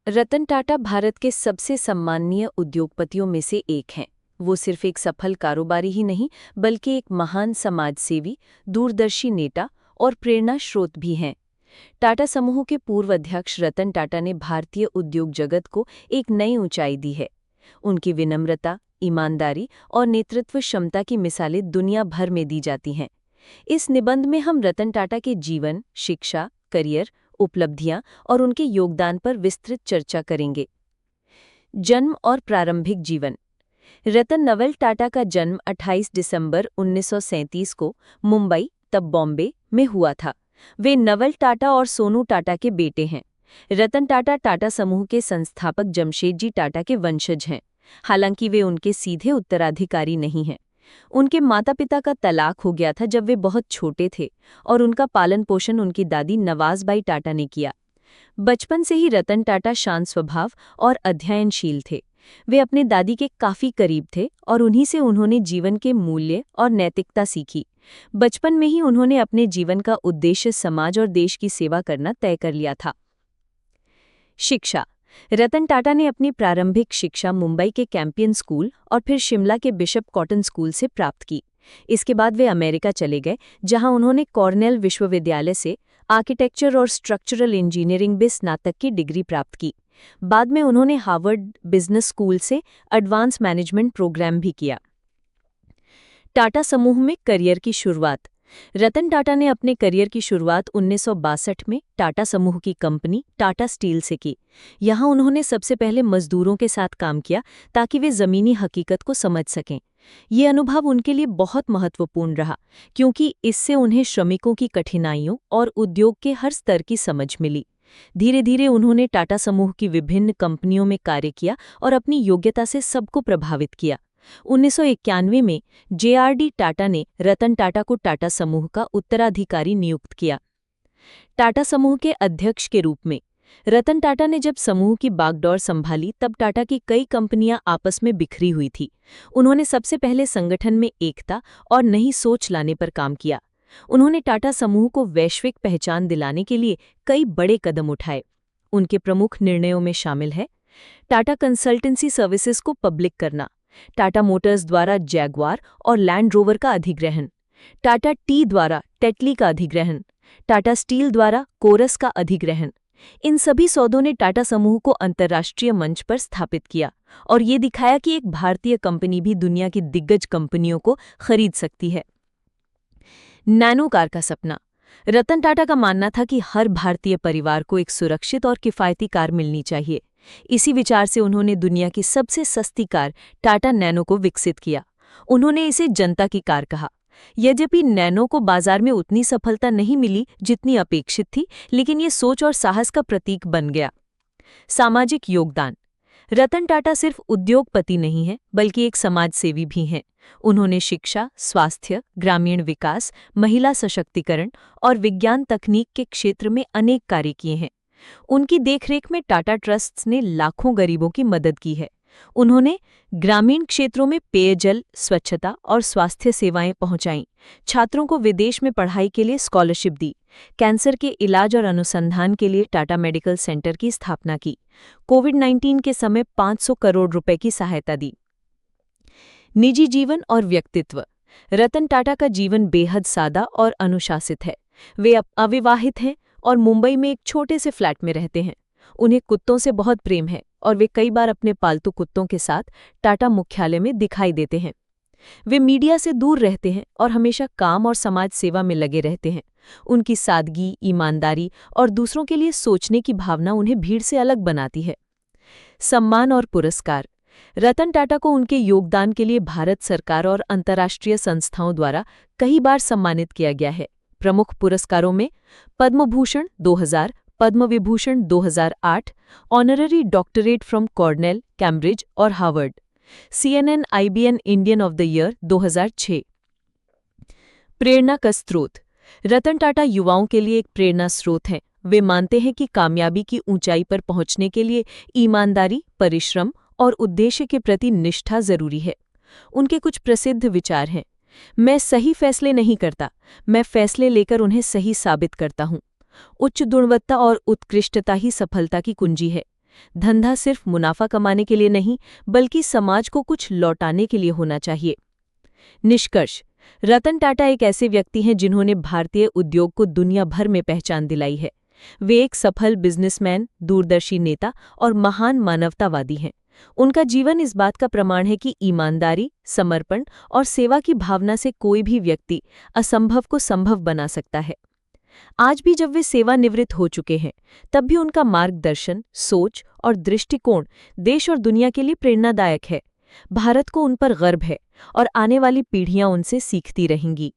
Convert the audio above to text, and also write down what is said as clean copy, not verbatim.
रतन टाटा भारत के सबसे सम्माननीय उद्योगपतियों में से एक हैं। वो सिर्फ एक सफल कारोबारी ही नहीं, बल्कि एक महान समाजसेवी, दूरदर्शी नेता और प्रेरणा स्रोत भी हैं। टाटा समूह के पूर्व अध्यक्ष रतन टाटा ने भारतीय उद्योग जगत को एक नई ऊंचाई दी है। उनकी विनम्रता, ईमानदारी और नेतृत्व क्षमता की मिसालें दुनिया भर में दी जाती हैं। इस निबंध में हम रतन टाटा के जीवन, शिक्षा, करियर, उपलब्धियां और उनके योगदान पर विस्तृत चर्चा करेंगे। जन्म और प्रारंभिक जीवन। रतन नवल टाटा का जन्म 28 दिसंबर 1937 को मुंबई, तब बॉम्बे में हुआ था। वे नवल टाटा और सोनू टाटा के बेटे हैं। रतन टाटा टाटा समूह के संस्थापक जमशेदजी टाटा के वंशज हैं। हालांकि वे उनके सीधे उत्तराधिकारी नहीं हैं। उनके माता-पिता का तलाक हो गया था जब वे बहुत छोटे थे और उनका पालन पोषण उनकी दादी नवाज़बाई टाटा ने किया। बचपन से ही रतन टाटा शांत स्वभाव और अध्ययनशील थे। वे अपने दादी के काफी करीब थे और उन्हीं से उन्होंने जीवन के मूल्य और नैतिकता सीखी। बचपन में ही उन्होंने अपने जीवन का उद्देश्य समाज और देश की सेवा करना तय कर लिया था। शिक्षा। रतन टाटा ने अपनी प्रारंभिक शिक्षा मुंबई के कैंपियन स्कूल और फिर शिमला के बिशप कॉटन स्कूल से प्राप्त की। इसके बाद वे अमेरिका चले गए, जहां उन्होंने कॉर्नेल विश्वविद्यालय से आर्किटेक्चर और स्ट्रक्चरल इंजीनियरिंग में स्नातक की डिग्री प्राप्त की। बाद में उन्होंने हार्वर्ड बिजनेस स्कूल से एडवांस मैनेजमेंट प्रोग्राम भी किया। टाटा समूह में करियर की शुरुआत। रतन टाटा ने अपने करियर की शुरुआत 1962 में टाटा समूह की कंपनी टाटा स्टील से की। यहाँ उन्होंने सबसे पहले मजदूरों के साथ काम किया ताकि वे ज़मीनी हकीकत को समझ सकें। ये अनुभव उनके लिए बहुत महत्वपूर्ण रहा, क्योंकि इससे उन्हें श्रमिकों की कठिनाइयों और उद्योग के हर स्तर की समझ मिली। धीरे धीरे उन्होंने टाटा समूह की विभिन्न कंपनियों में कार्य किया और अपनी योग्यता से सबको प्रभावित किया। 1991 में जेआरडी टाटा ने रतन टाटा को टाटा समूह का उत्तराधिकारी नियुक्त किया। टाटा समूह के अध्यक्ष के रूप में रतन टाटा ने जब समूह की बागडोर संभाली, तब टाटा की कई कंपनियां आपस में बिखरी हुई थी। उन्होंने सबसे पहले संगठन में एकता और नई सोच लाने पर काम किया। उन्होंने टाटा समूह को वैश्विक पहचान दिलाने के लिए कई बड़े कदम उठाए। उनके प्रमुख निर्णयों में शामिल है टाटा कंसल्टेंसी सर्विसेज को पब्लिक करना, टाटा मोटर्स द्वारा जैगवार और लैंड रोवर का अधिग्रहण, टाटा टी द्वारा टेटली का अधिग्रहण, टाटा स्टील द्वारा कोरस का अधिग्रहण। इन सभी सौदों ने टाटा समूह को अंतर्राष्ट्रीय मंच पर स्थापित किया और ये दिखाया कि एक भारतीय कंपनी भी दुनिया की दिग्गज कंपनियों को खरीद सकती है। नैनो कार का सपना। रतन टाटा का मानना था कि हर भारतीय परिवार को एक सुरक्षित और किफ़ायती कार मिलनी चाहिए। इसी विचार से उन्होंने दुनिया की सबसे सस्ती कार टाटा नैनो को विकसित किया। उन्होंने इसे जनता की कार कहा। यद्यपि नैनो को बाजार में उतनी सफलता नहीं मिली जितनी अपेक्षित थी, लेकिन ये सोच और साहस का प्रतीक बन गया। सामाजिक योगदान। रतन टाटा सिर्फ उद्योगपति नहीं हैं, बल्कि एक समाजसेवी भी हैं। उन्होंने शिक्षा, स्वास्थ्य, ग्रामीण विकास, महिला सशक्तिकरण और विज्ञान तकनीक के क्षेत्र में अनेक कार्य किए हैं। उनकी देखरेख में टाटा ट्रस्ट्स ने लाखों गरीबों की मदद की है। उन्होंने ग्रामीण क्षेत्रों में पेयजल, स्वच्छता और स्वास्थ्य सेवाएं पहुंचाईं, छात्रों को विदेश में पढ़ाई के लिए स्कॉलरशिप दी, कैंसर के इलाज और अनुसंधान के लिए टाटा मेडिकल सेंटर की स्थापना की, कोविड-19 के समय 500 करोड़ रुपए की सहायता दी। निजी जीवन और व्यक्तित्व। रतन टाटा का जीवन बेहद सादा और अनुशासित है। वे अविवाहित हैं और मुंबई में एक छोटे से फ्लैट में रहते हैं। उन्हें कुत्तों से बहुत प्रेम है और वे कई बार अपने पालतू कुत्तों के साथ टाटा मुख्यालय में दिखाई देते हैं। वे मीडिया से दूर रहते हैं और हमेशा काम और समाज सेवा में लगे रहते हैं। उनकी सादगी, ईमानदारी और दूसरों के लिए सोचने की भावना उन्हें भीड़ से अलग बनाती है। सम्मान और पुरस्कार। रतन टाटा को उनके योगदान के लिए भारत सरकार और अंतर्राष्ट्रीय संस्थाओं द्वारा कई बार सम्मानित किया गया है। प्रमुख पुरस्कारों में Padma Bhushan 2000, Padma Vibhushan 2008, honorary doctorate from Cornell, Cambridge और Harvard, CNN IBN Indian of the year 2006। प्रेरणा का स्रोत। रतन टाटा युवाओं के लिए एक प्रेरणा स्रोत हैं। वे मानते हैं कि कामयाबी की ऊंचाई पर पहुंचने के लिए ईमानदारी, परिश्रम और उद्देश्य के प्रति निष्ठा जरूरी है। उनके कुछ प्रसिद्ध विचार हैं। मैं सही फैसले नहीं करता, मैं फैसले लेकर उन्हें सही साबित करता हूँ। उच्च गुणवत्ता और उत्कृष्टता ही सफलता की कुंजी है। धंधा सिर्फ मुनाफा कमाने के लिए नहीं, बल्कि समाज को कुछ लौटाने के लिए होना चाहिए। निष्कर्ष: रतन टाटा एक ऐसे व्यक्ति हैं जिन्होंने भारतीय उद्योग को दुनिया भर में पहचान दिलाई है। वे एक सफल बिजनेसमैन, दूरदर्शी नेता और महान मानवतावादी हैं। उनका जीवन इस बात का प्रमाण है कि ईमानदारी, समर्पण और सेवा की भावना से कोई भी व्यक्ति असंभव को संभव बना सकता है। आज भी जब वे सेवानिवृत्त हो चुके हैं, तब भी उनका मार्गदर्शन, सोच और दृष्टिकोण देश और दुनिया के लिए प्रेरणादायक है। भारत को उन पर गर्व है और आने वाली पीढ़ियां उनसे सीखती रहेंगी।